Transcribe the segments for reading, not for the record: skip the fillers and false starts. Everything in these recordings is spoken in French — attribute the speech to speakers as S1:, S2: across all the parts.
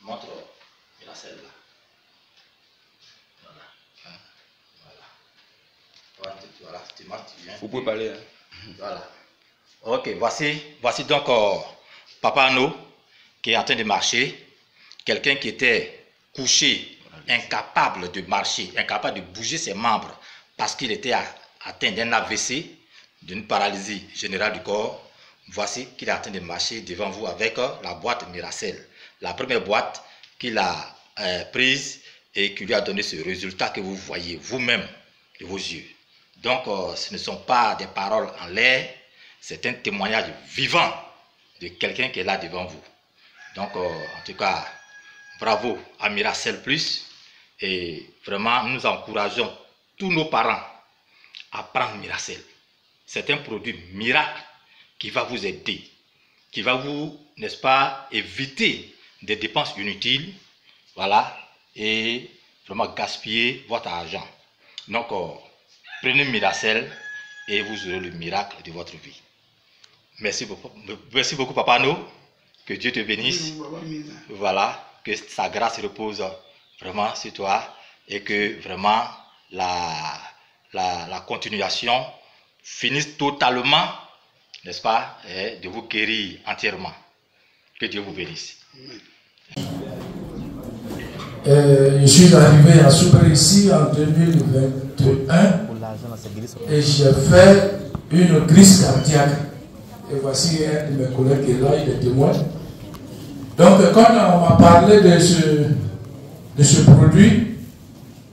S1: montre Miracel là. Voilà, tu marques, tu viens.
S2: Vous pouvez parler. Hein.
S1: Voilà. Ok, voici donc Papa Ano qui est en train de marcher. Quelqu'un qui était couché, incapable de marcher, incapable de bouger ses membres parce qu'il était atteint d'un AVC, d'une paralysie générale du corps. Voici qu'il est en train de marcher devant vous avec la boîte Miracel. La première boîte qu'il a prise et qui lui a donné ce résultat que vous voyez vous-même de vos yeux. Donc, ce ne sont pas des paroles en l'air, c'est un témoignage vivant de quelqu'un qui est là devant vous. Donc, en tout cas, bravo à Miracel Plus. Et vraiment, nous encourageons tous nos parents à prendre Miracel. C'est un produit miracle qui va vous aider, qui va vous, n'est-ce pas, éviter des dépenses inutiles, voilà, et vraiment gaspiller votre argent. Donc, prenez Miracel et vous aurez le miracle de votre vie. Merci beaucoup Papa Ano. Que Dieu te bénisse. Voilà, que sa grâce repose vraiment sur toi et que vraiment la continuation finisse totalement, n'est-ce pas, de vous guérir entièrement. Que Dieu vous bénisse.
S3: Je suis arrivé à Soubri ici en 2021 et j'ai fait une crise cardiaque. Et voici un de mes collègues qui est là, il est témoin. Donc quand on m'a parlé de ce produit,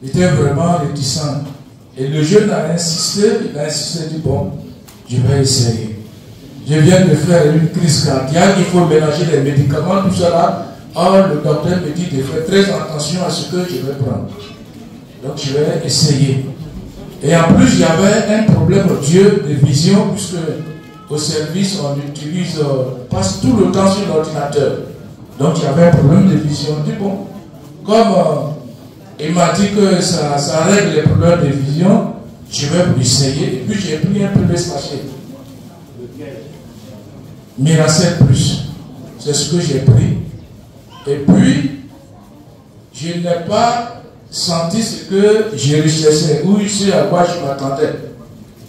S3: il était vraiment réticent. Et le jeune a insisté, il dit bon, je vais essayer. Je viens de faire une crise cardiaque, il faut mélanger les médicaments, tout cela. Or, le docteur me dit de faire très attention à ce que je vais prendre. Donc je vais essayer. Et en plus, il y avait un problème de vision, puisque au service, on passe tout le temps sur l'ordinateur. Donc il y avait un problème de vision. Je dis bon, comme il m'a dit que ça règle les problèmes de vision, je vais essayer. Et puis j'ai pris un peu de sachet. Miracel Plus. C'est ce que j'ai pris. Et puis, je n'ai pas senti ce que je recherchais, ou ce à quoi je m'attendais.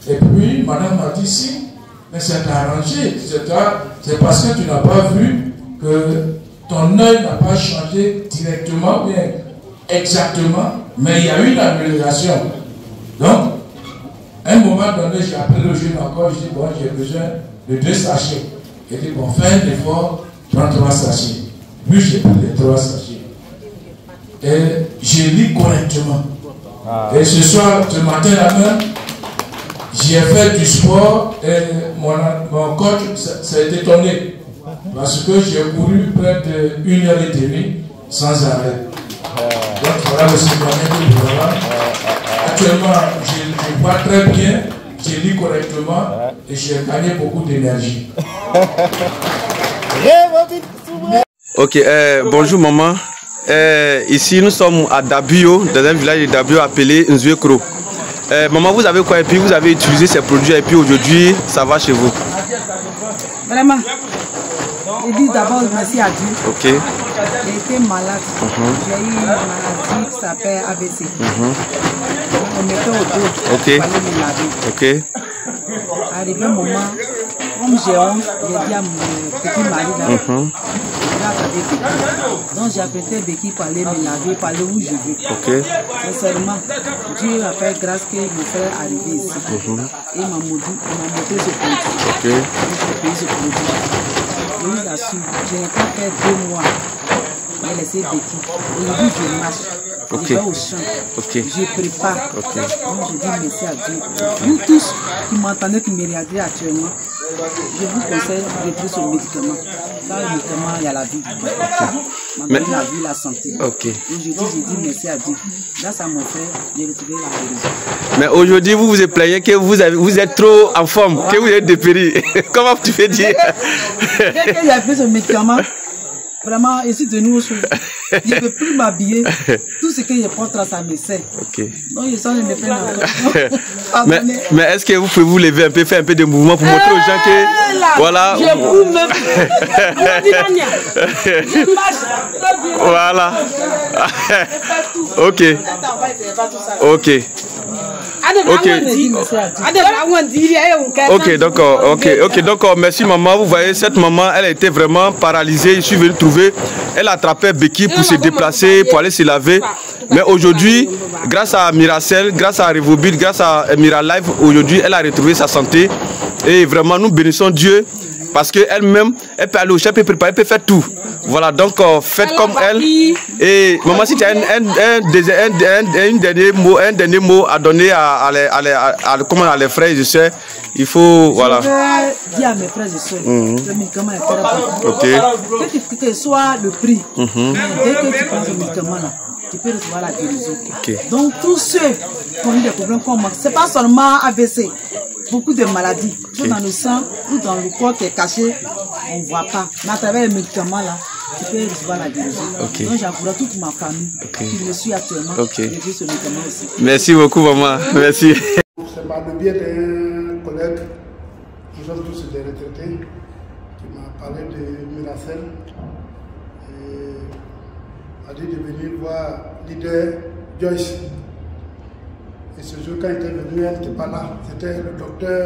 S3: Et puis, madame m'a dit si, mais c'est arrangé. C'est parce que tu n'as pas vu que ton œil n'a pas changé directement, bien exactement, mais il y a eu une amélioration. Donc, à un moment donné, j'ai appelé le jeune encore, je dis bon, j'ai besoin de 2 sachets. Il dit bon, fais un effort, prends 3 sachets. Puis j'ai pris les 3 sachets. Et je lis correctement. Et ce soir, ce matin-là même, j'ai fait du sport et mon coach s'est étonné. Parce que j'ai couru près de 1h30 sans arrêt. Donc voilà le citoyen que voilà. Actuellement, je vois très bien, je lis correctement et j'ai gagné beaucoup d'énergie.
S2: Ok, bonjour maman. Ici nous sommes à Dabio, dans un village de Dabio appelé Nzuekro. Maman, vous avez quoi? Et puis vous avez utilisé ces produits et puis aujourd'hui ça va chez vous?
S4: Vraiment, je dis d'abord merci à Dieu.
S2: Ok.
S4: J'ai été malade. J'ai eu une maladie qui s'appelle AVC. On mettait au dos.
S2: Ok.
S4: Il fallait me laver.
S2: Ok.
S4: Arrivé un moment, comme j'ai honte, j'ai dit à mon petit mari là. Donc j'ai appelé Becky pour aller me laver, pour aller où je veux.
S2: Ok.
S4: Sincèrement, Dieu a fait grâce que mon frère est arrivé ici. Et il m'a montré ce produit.
S2: Ok.
S4: J'ai payé ce produit. Je vous assure, je n'ai pas fait 2 mois. J'ai laissé Becky. Aujourd'hui, je marche.
S2: Ok.
S4: Je vais au champ.
S2: Ok.
S4: Je prépare.
S2: Ok.
S4: Donc je dis merci à Dieu. Vous tous qui m'entendez, qui me regardez actuellement, je vous conseille de prendre ce médicament. Dans le médicament, il y a la vie.
S2: Mais...
S4: la vie, la santé.
S2: Ok.
S4: Donc je dis merci à Dieu. Grâce à mon frère, j'ai retrouvé la guérison.
S2: Mais aujourd'hui, vous vous plaignez que vous êtes trop en forme, que vous êtes dépéri. Comment tu peux dire?
S4: Dès que j'ai pris ce médicament, Vraiment, je suis devenue autre chose. Je ne peux plus m'habiller. Tout ce que je porte là, ça me sert.
S2: Ok.
S4: Donc, je sens que je me peine encore.
S2: Mais est-ce que vous pouvez vous lever un peu, faire un peu de mouvement pour montrer aux gens que... Voilà.
S4: Je bouge même. Je marche.
S2: Voilà. Ok. Ok. Ok, donc merci maman. Vous voyez, cette maman, elle était vraiment paralysée. Je suis venu trouver. Elle attrapait béquille pour se déplacer, pour aller se laver. Mais aujourd'hui, grâce à Miracel, grâce à Revobit, grâce à Miralife, aujourd'hui, elle a retrouvé sa santé. Et vraiment, nous bénissons Dieu parce qu'elle-même, elle peut aller au chef, elle peut préparer, elle peut faire tout. Voilà, donc faites comme elle. Et maman, si tu as un dernier mot à donner à les frères, je sais, il faut, voilà.
S4: Je vais dire à mes frères et soeurs, le médicament est très important. Quel que soit le prix, dès que tu prends ce médicament-là, tu peux recevoir la guérison. Donc tous ceux qui ont eu des problèmes comme moi, ce n'est pas seulement AVC, beaucoup de maladies sont dans le sang ou dans le corps qui est caché, on ne voit pas. Mais à travers les médicaments là, tu peux recevoir la guérison. Donc j'encourage toute ma famille qui me suit actuellement de vivre ce médicament aussi.
S2: Merci beaucoup maman, merci.
S5: C'est par le biais d'un collègue, nous sommes tous des retraités, qui m'a parlé de Miracel et a dit de venir voir leader Joyce. Et ce jour, quand il était venu, elle n'était pas là. C'était le docteur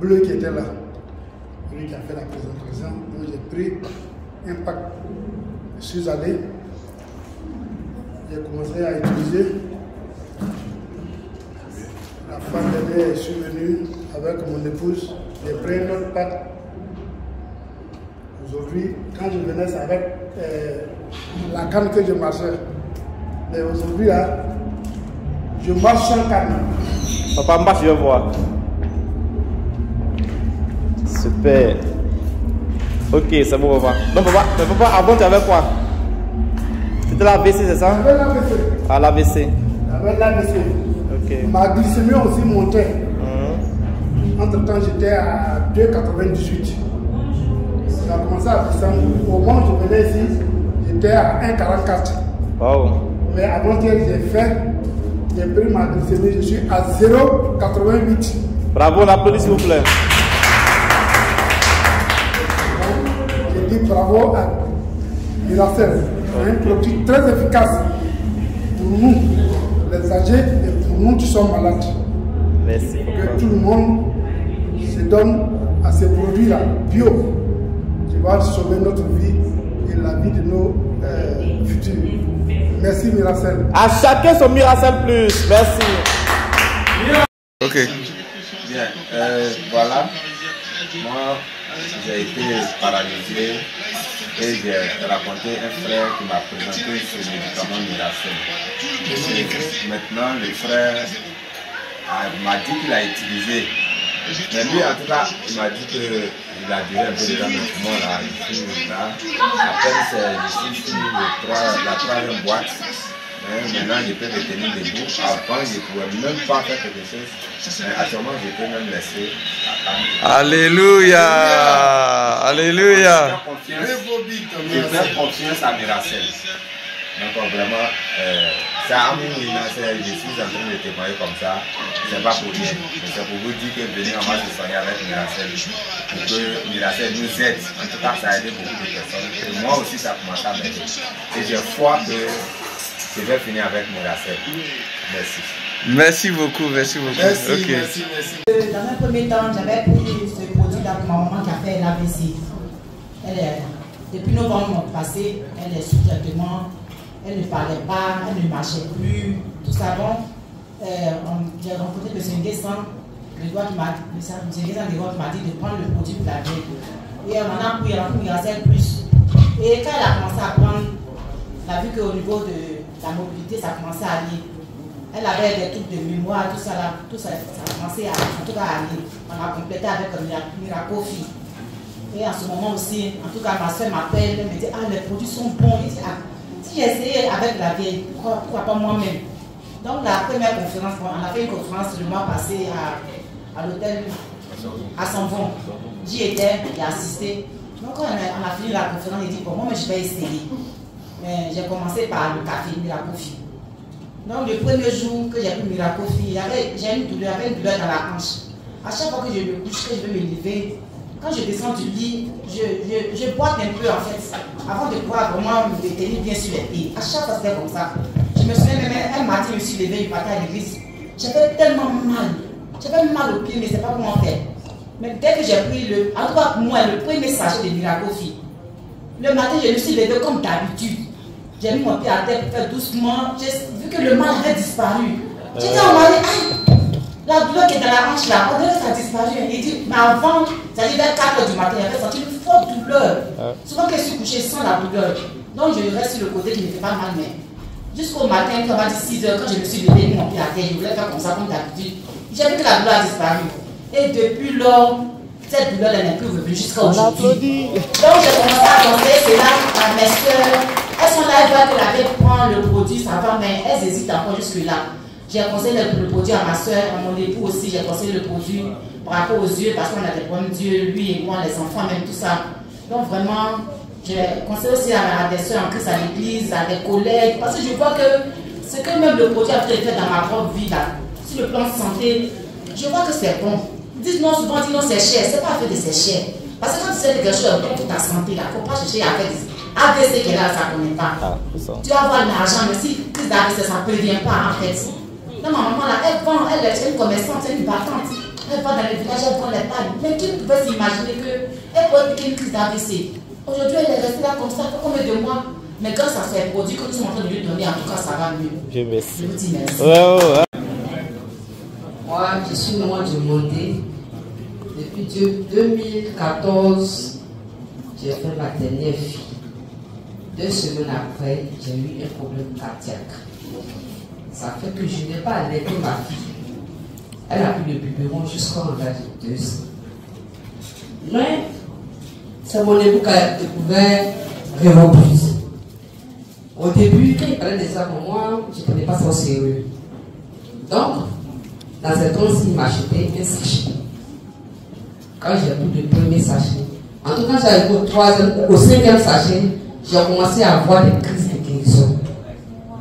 S5: Bleu qui était là. Lui qui a fait la présentation. Donc j'ai pris un pack. Je suis allé. J'ai commencé à utiliser. La fin d'année, je suis venu avec mon épouse. J'ai pris un autre pack. Aujourd'hui, quand je venais, c'est avec la canne que je marchais. Mais aujourd'hui, là, je marche sans canne.
S6: Papa, marche, je vais voir. Super. Ok, c'est bon, papa. Non, papa, avant, tu avais quoi? C'était l'AVC, c'est ça?
S5: J'avais l'AVC.
S6: Ah, l'AVC.
S5: J'avais l'AVC.
S6: Ok.
S5: Ma glycémie aussi montait. Entre-temps, j'étais à 2,98. Ça a commencé à descendre. Au moment où je venais ici, j'étais à 1,44.
S6: Wow.
S5: Mais avant-hier, j'ai pris ma glycémie, je suis à 0,88.
S6: Bravo, l'applaudissez s'il vous plaît.
S5: Je dis bravo à Miracel. C'est un produit très efficace pour nous, les âgés, et pour nous qui sommes malades.
S6: Merci.
S5: Que tout le monde se donne à ces produits-là, bio, qui va sauver notre vie et la vie de nos futurs. Merci Miracel.
S6: À chacun son Miracel plus. Merci.
S2: Ok.
S7: Bien, voilà. Moi, j'ai été paralysé et j'ai rencontré un frère qui m'a présenté ce médicament Miracel. Maintenant, le frère m'a dit qu'il a utilisé. Mais lui, en tout cas, il m'a dit qu'il a duré un peu de temps, mais moi, là, ici, là, à peine c'est ici la troisième boîte. Maintenant, je peux me tenir debout. Avant, je ne pouvais même pas faire quelque chose. Mais actuellement, je peux même laisser la table.
S2: Alléluia. Alléluia.
S7: Je fais confiance à Miracel. Donc vraiment, ça a mis je suis en train de témoigner comme ça. C'est pas pour rien. C'est pour vous dire que venez, on va se soigner avec Miracel. Pour que Miracel nous aide. En tout cas, ça a aidé beaucoup de personnes. Et moi aussi, ça a commencé à m'aider. Et j'ai foi que je vais finir avec Miracel. Merci.
S2: Merci beaucoup, merci beaucoup.
S5: Merci,
S2: Okay.
S5: merci, merci.
S8: Dans un premier temps, j'avais pris ce produit-là pour ma maman qui a fait l'AVC. Depuis novembre passé, elle est sous traitement. Elle ne parlait pas, elle ne marchait plus, tout ça. Bon, j'ai rencontré M. Nguessan, le doigt qui m'a dit de prendre le produit pour la vie. Et on en a pris Miracel plus. Et quand elle a commencé à prendre, elle a vu qu'au niveau de la mobilité, ça commençait à aller. Elle avait des trucs de mémoire, tout ça, ça a commencé à, en tout cas, à aller. On a complété avec Miracofi. Et en ce moment aussi, en tout cas, ma soeur m'appelle, elle me dit, ah, les produits sont bons. Je dis, ah, si j'ai essayé avec la vieille, pourquoi pas moi-même? Donc la première conférence, on a fait une conférence le mois passé à l'hôtel à Sanvon. J'y étais, j'ai assisté. Donc quand on a fini la conférence, il dit, bon, moi je vais essayer. J'ai commencé par le café Miracofi. Donc le premier jour que j'ai pris Miracofi, j'ai une douleur dans la hanche. À chaque fois que je me couche, que je veux me lever, quand je descends du lit, je boite un peu en fait, avant de pouvoir vraiment me tenir bien sur les pieds. À chaque fois c'était comme ça. Je me souviens même un matin, je me suis levée, je partais à l'église. J'avais tellement mal. J'avais mal au pied, mais je ne sais pas comment faire. Mais dès que j'ai pris en tout cas pour moi, le premier sachet de Miracofi, le matin, je me suis levée comme d'habitude. J'ai mis mon pied à terre pour faire doucement. Vu que le mal avait disparu. J'ai dit à mon mari, la douleur qui est dans la hanche là, on dirait que ça a disparu. Il dit, mais avant, ça dit vers 4 h du matin, j'avais senti une forte douleur. Souvent quand je suis couché sans la douleur. Donc je reste sur le côté qui ne fait pas mal, mais jusqu'au matin, quand on m'a dit 6 h, quand je me suis levé, mis mon pied à terre, je voulais faire comme ça, comme d'habitude. J'ai vu que la douleur a disparu. Et depuis lors, cette douleur n'est plus revenue jusqu'à aujourd'hui. Donc j'ai commencé à conseiller cela à mes soeurs. Elles sont là, elles voient qu'elle avait prendre le produit, ça va, mais elles hésitent encore jusque-là. J'ai conseillé le produit à ma soeur, à mon époux aussi, j'ai conseillé le produit par rapport aux yeux, parce qu'on a des problèmes d'yeux, lui et moi, les enfants, même tout ça. Donc vraiment, j'ai conseillé aussi à des soeurs en Christ à l'église, à des collègues, parce que je vois que ce que même le produit a fait dans ma propre vie, là, sur le plan de santé, je vois que c'est bon. Dites non, souvent, dites non, c'est cher, c'est pas fait de c'est cher. Parce que quand tu sais que quelque chose est bon pour ta santé, il ne faut pas chercher à faire des AVC qui est là, ça ne connaît pas. Tu vas avoir de l'argent, mais si crise d'AVC, ça ne prévient pas en fait. Non, ma maman là, elle vend, elle est une commerçante, c'est une battante. Elle va dans les villages, elle vend les pagnes. Mais qui pouvait s'imaginer qu'elle pourrait piquer une crise d'AVC? Aujourd'hui, elle est restée là comme ça, combien de mois? Mais grâce à ces produits que nous sommes en train de lui donner, en tout cas, ça va mieux. Je vous dis merci.
S9: Moi, je suis maman du Mondé. Depuis 2014, j'ai fait ma dernière fille. 2 semaines après, j'ai eu un problème cardiaque. Ça fait que je n'ai pas allaité ma fille. Elle a pris le biberon jusqu'à l'âge de 2 ans. Mais c'est mon époux qui a découvert Révobus. Au début, quand il parlait de ça pour moi, je ne prenais pas ça au sérieux. Donc, dans cette once, il m'a acheté un sachet. Quand j'ai pris le premier sachet, en tout cas, j'arrive au 3e, au 5e sachet, j'ai commencé à avoir des crises de guérison.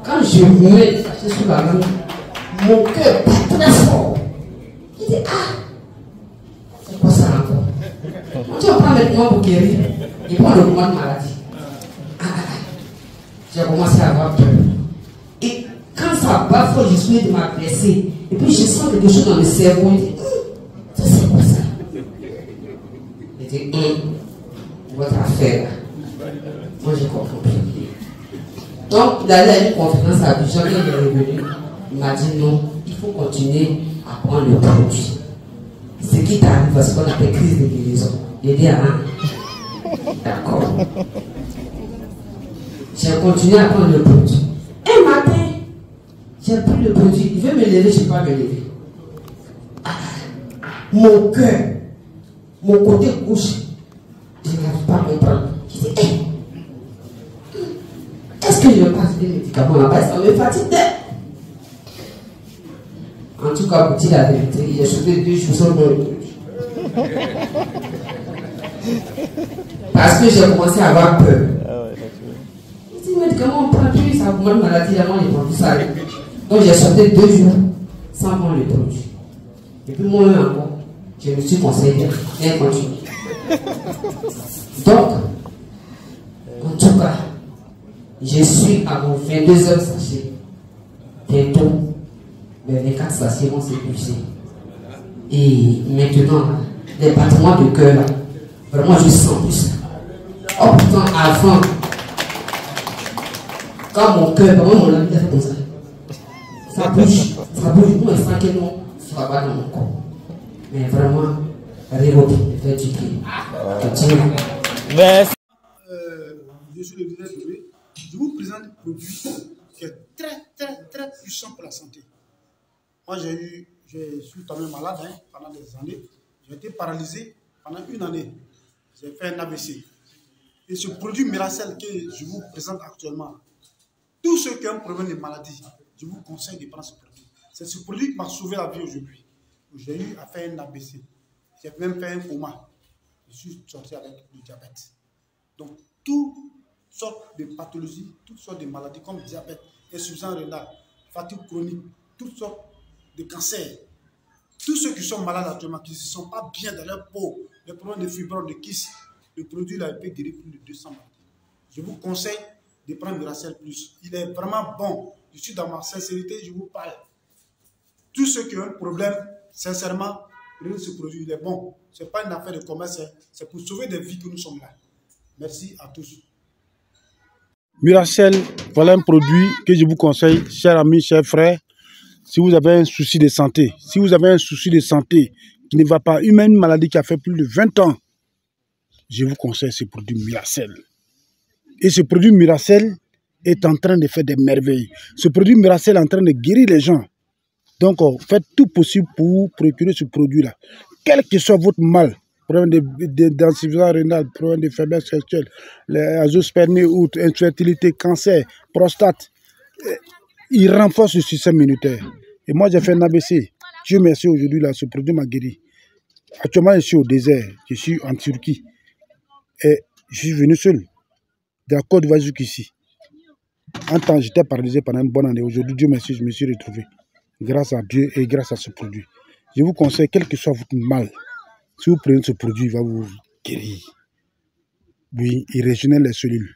S9: Quand je mets le sachet sur la main, mon cœur bat très fort. Je dis, c'est quoi ça encore? On dit, on prend les médicaments pour guérir. Il prend le moment de maladie. J'ai commencé à avoir peur. Et quand ça bat fort, je suis de m'agresser. Et puis je sens quelque chose dans le cerveau. Je dis, c'est quoi ça? Je dis, votre affaire. Moi, je comprends plus. Donc, il allait à une conférence à Abidjan, il est revenu. Il m'a dit non, il faut continuer à prendre le produit. Ce qui t'arrive, c'est ce qu'on appelle crise de guérison. J'ai dit, d'accord. J'ai continué à prendre le produit. Un matin, j'ai pris le produit. Il veut me lever, je ne peux pas me lever. Mon cœur, mon côté gauche, je n'arrive pas à comprendre. Je dis, est-ce que je vais passer des médicaments là-bas? Ça me fatigue. En tout cas, pour dire la vérité, j'ai sauté 2 jours sans mon produit. Parce que j'ai commencé à avoir peur. Je dis, mais comment on prend plus, ça augmente maladie, là, moi, je prends tout ça. Donc, j'ai sauté 2 jours sans prendre le produit. Et puis, moi, encore, je me suis conseillé de continuer. Donc, en tout cas, je suis à mon 22e sachet. Bientôt, mes 24 sachets vont s'épuiser. Et maintenant, les battements de cœur, là, vraiment, je sens plus ça. Oh, pourtant, avant, quand mon cœur, vraiment, mon ami, fait comme ça. Ça bouge. Moi, je sens que non, ça va pas dans mon corps. Mais vraiment, Révobus, fait du bien.
S5: Merci. Je suis le directeur. Je vous présente un produit qui est très puissant pour la santé. Moi, je suis tombé malade pendant des années. J'ai été paralysé pendant 1 année. J'ai fait un AVC. Et ce produit Miracel que je vous présente actuellement, tous ceux qui ont un problème de maladie, je vous conseille de prendre ce produit. C'est ce produit qui m'a sauvé la vie aujourd'hui. J'ai eu à faire un AVC. J'ai même fait un coma. je suis sorti avec le diabète. Donc, toutes sortes de pathologies, toutes sortes de maladies comme diabète, insuffisance rénale, fatigue chronique, toutes sortes de cancers. Tous ceux qui sont malades actuellement, qui ne se sentent pas bien dans leur peau, les problèmes de fibrome, de kyste, le produit là, il peut guérir plus de 200 maladies. Je vous conseille de prendre Miracel Plus. Il est vraiment bon. Je suis dans ma sincérité, je vous parle. Tous ceux qui ont un problème, sincèrement, prenez ce produit, il est bon. Ce n'est pas une affaire de commerce, c'est pour sauver des vies que nous sommes là. Merci à tous.
S10: Miracel, voilà un produit que je vous conseille, chers amis, chers frères. Si vous avez un souci de santé, si vous avez un souci de santé qui ne va pas, une maladie qui a fait plus de 20 ans, je vous conseille ce produit Miracel. Et ce produit Miracel est en train de faire des merveilles. Ce produit Miracel est en train de guérir les gens. Donc, faites tout possible pour procurer ce produit-là. Quel que soit votre mal, problème d'insuffisance rénale, problème de faiblesse sexuelle, les azoospermie ou infertilité, cancer, prostate, il renforce le système immunitaire. Et moi, j'ai fait un ABC. Dieu merci, aujourd'hui, là, ce produit m'a guéri. Actuellement, je suis au désert. Je suis en Turquie. Et je suis venu seul. De la Côte d'Ivoire jusqu'ici. En temps, j'étais paralysé pendant une bonne année. Aujourd'hui, Dieu merci, je me suis retrouvé. Grâce à Dieu et grâce à ce produit. Je vous conseille, quel que soit votre mal, si vous prenez ce produit, il va vous guérir. Oui, il régénère les cellules.